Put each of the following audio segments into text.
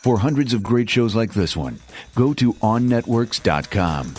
For hundreds of great shows like this one, go to OnNetworks.com.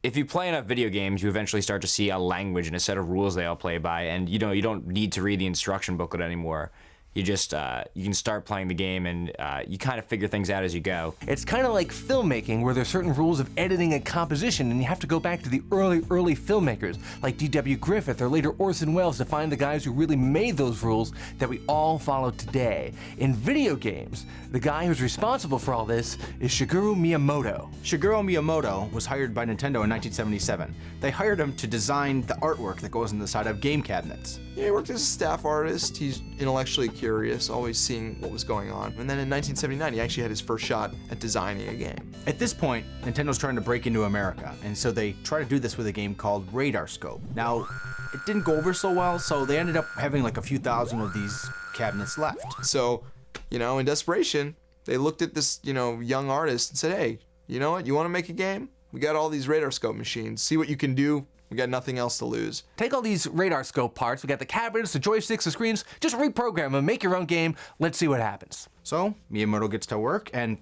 If you play enough video games, you eventually start to see a language and a set of rules they all play by, and you don't need to read the instruction booklet anymore. You just you can start playing the game, and you kind of figure things out as you go. It's kind of like filmmaking, where there's certain rules of editing and composition, and you have to go back to the early filmmakers, like D.W. Griffith or later Orson Welles, to find the guys who really made those rules that we all follow today. In video games, the guy who's responsible for all this is Shigeru Miyamoto. Shigeru Miyamoto was hired by Nintendo in 1977. They hired him to design the artwork that goes on the side of game cabinets. Yeah, he worked as a staff artist. He's intellectually curious, always seeing what was going on. And then in 1979, he actually had his first shot at designing a game. At this point, Nintendo's trying to break into America, and so they try to do this with a game called Radar Scope. Now, it didn't go over so well, so they ended up having like a few thousand of these cabinets left. So, in desperation, they looked at this, young artist and said, hey, you know what? You want to make a game? We got all these Radar Scope machines. See what you can do. We got nothing else to lose. Take all these radar scope parts, we got the cabinets, the joysticks, the screens, just reprogram them, make your own game, let's see what happens. So, Miyamoto gets to work, and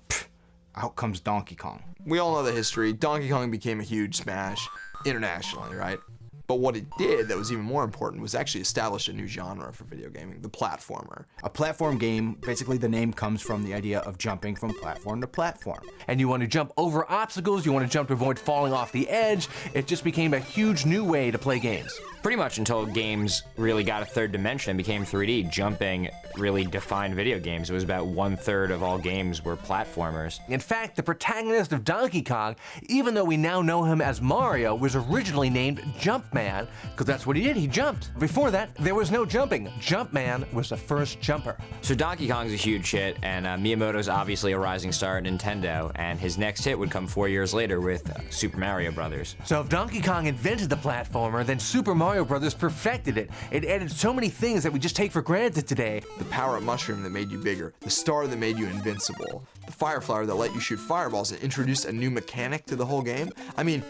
out comes Donkey Kong. We all know the history. Donkey Kong became a huge smash internationally, right? But what it did that was even more important was actually establish a new genre for video gaming, the platformer. A platform game, basically the name comes from the idea of jumping from platform to platform. And you want to jump over obstacles, you want to jump to avoid falling off the edge. It just became a huge new way to play games. Pretty much until games really got a third dimension and became 3D, jumping really defined video games. It was about 1/3 of all games were platformers. In fact, the protagonist of Donkey Kong, even though we now know him as Mario, was originally named Jumpman, because that's what he did, he jumped. Before that, there was no jumping. Jumpman was the first jumper. So Donkey Kong's a huge hit, and Miyamoto's obviously a rising star at Nintendo, and his next hit would come 4 years later with Super Mario Brothers. So if Donkey Kong invented the platformer, then Super Mario Brothers perfected it. It added so many things that we just take for granted today. The power-up mushroom that made you bigger, the star that made you invincible, the fire flower that let you shoot fireballs and introduced a new mechanic to the whole game. I mean,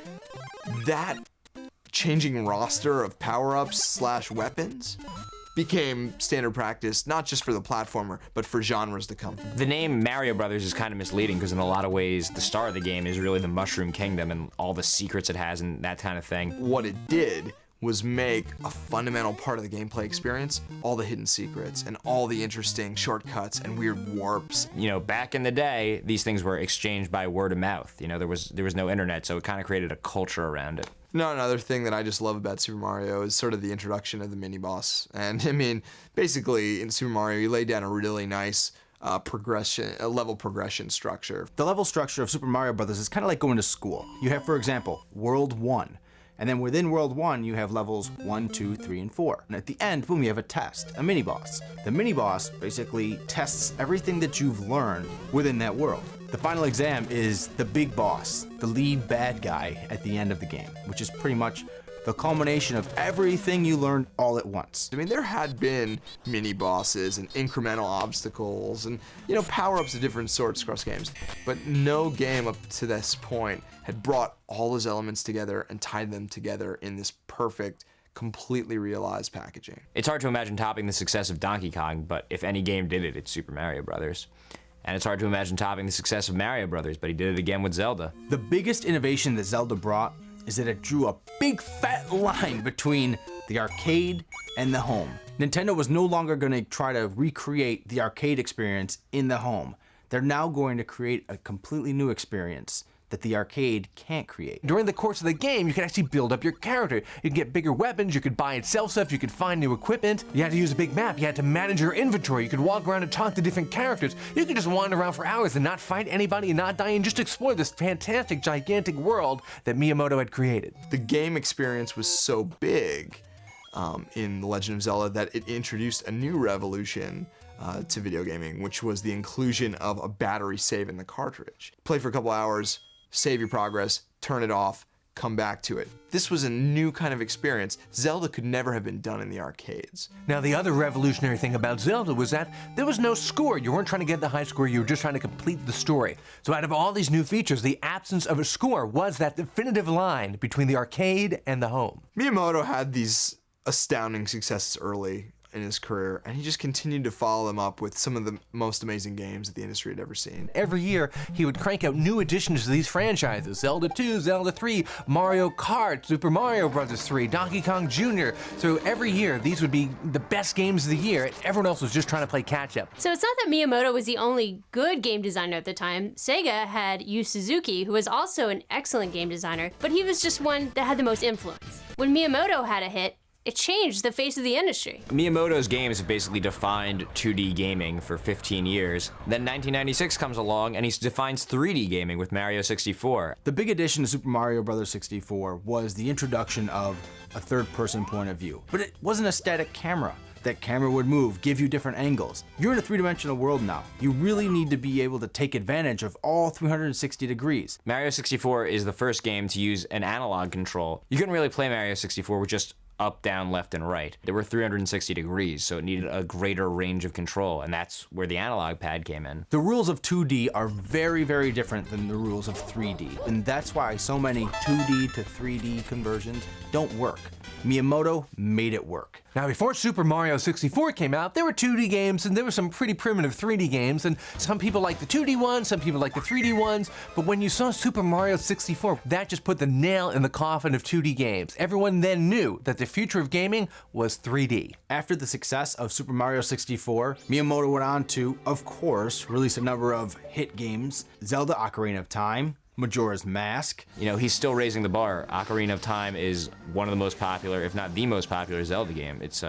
that changing roster of power-ups / weapons became standard practice, not just for the platformer, but for genres to come. The name Mario Brothers is kind of misleading because in a lot of ways, the star of the game is really the Mushroom Kingdom and all the secrets it has and that kind of thing. What it did was make a fundamental part of the gameplay experience all the hidden secrets and all the interesting shortcuts and weird warps. Back in the day, these things were exchanged by word of mouth. There was no internet, so it kind of created a culture around it. Another thing that I just love about Super Mario is sort of the introduction of the mini-boss. And I mean, basically in Super Mario, you lay down a really nice level progression structure. The level structure of Super Mario Brothers is kind of like going to school. You have, for example, World 1. And then within World 1, you have levels 1, 2, 3, and 4. And at the end, boom, you have a test, a mini-boss. The mini-boss basically tests everything that you've learned within that world. The final exam is the big boss, the lead bad guy at the end of the game, which is pretty much the culmination of everything you learned all at once. I mean, there had been mini-bosses and incremental obstacles and, power-ups of different sorts across games, but no game up to this point had brought all those elements together and tied them together in this perfect, completely realized packaging. It's hard to imagine topping the success of Donkey Kong, but if any game did it, it's Super Mario Brothers. And it's hard to imagine topping the success of Mario Brothers, but he did it again with Zelda. The biggest innovation that Zelda brought is that it drew a big fat line between the arcade and the home. Nintendo was no longer going to try to recreate the arcade experience in the home. They're now going to create a completely new experience that the arcade can't create. During the course of the game, you can actually build up your character. You can get bigger weapons, you could buy and sell stuff, you could find new equipment. You had to use a big map, you had to manage your inventory, you could walk around and talk to different characters. You could just wander around for hours and not fight anybody and not die and just explore this fantastic, gigantic world that Miyamoto had created. The game experience was so big in The Legend of Zelda that it introduced a new revolution to video gaming, which was the inclusion of a battery save in the cartridge. Play for a couple hours, save your progress, turn it off, come back to it. This was a new kind of experience. Zelda could never have been done in the arcades. Now, the other revolutionary thing about Zelda was that there was no score. You weren't trying to get the high score, you were just trying to complete the story. So out of all these new features, the absence of a score was that definitive line between the arcade and the home. Miyamoto had these astounding successes early in his career, and he just continued to follow them up with some of the most amazing games that the industry had ever seen. Every year, he would crank out new additions to these franchises. Zelda 2, Zelda 3, Mario Kart, Super Mario Bros. 3, Donkey Kong Jr. So every year, these would be the best games of the year, and everyone else was just trying to play catch-up. So it's not that Miyamoto was the only good game designer at the time. Sega had Yu Suzuki, who was also an excellent game designer, but he was just one that had the most influence. When Miyamoto had a hit, it changed the face of the industry. Miyamoto's games have basically defined 2D gaming for 15 years. Then 1996 comes along and he defines 3D gaming with Mario 64. The big addition to Super Mario Bros. 64 was the introduction of a third-person point of view. But it wasn't a static camera. That camera would move, give you different angles. You're in a three-dimensional world now. You really need to be able to take advantage of all 360 degrees. Mario 64 is the first game to use an analog control. You couldn't really play Mario 64 with just up, down, left, and right. There were 360 degrees, so it needed a greater range of control, and that's where the analog pad came in. The rules of 2D are very, very different than the rules of 3D, and that's why so many 2D to 3D conversions don't work. Miyamoto made it work. Now, before Super Mario 64 came out, there were 2D games and there were some pretty primitive 3D games, and some people liked the 2D ones, some people liked the 3D ones, but when you saw Super Mario 64, that just put the nail in the coffin of 2D games. Everyone then knew that the future of gaming was 3D. After the success of Super Mario 64, Miyamoto went on to, of course, release a number of hit games: Zelda Ocarina of Time, Majora's Mask. You know, he's still raising the bar. Ocarina of Time is one of the most popular, if not the most popular Zelda game. It's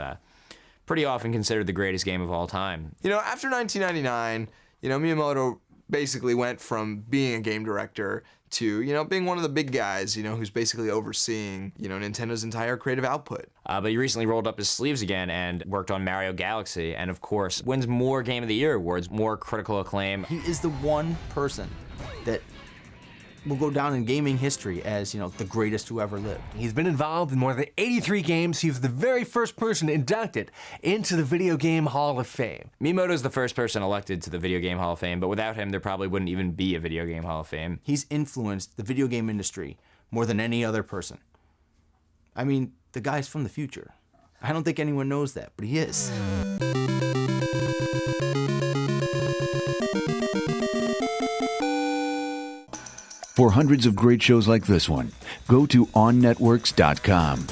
pretty often considered the greatest game of all time. You know, after 1999, Miyamoto basically went from being a game director to, being one of the big guys, who's basically overseeing, Nintendo's entire creative output. But he recently rolled up his sleeves again and worked on Mario Galaxy, and of course, wins more Game of the Year awards, more critical acclaim. He is the one person that will go down in gaming history as, the greatest who ever lived. He's been involved in more than 83 games. He was the very first person inducted into the Video Game Hall of Fame. Miyamoto's the first person elected to the Video Game Hall of Fame, but without him, there probably wouldn't even be a Video Game Hall of Fame. He's influenced the video game industry more than any other person. I mean, the guy's from the future. I don't think anyone knows that, but he is. For hundreds of great shows like this one, go to OnNetworks.com.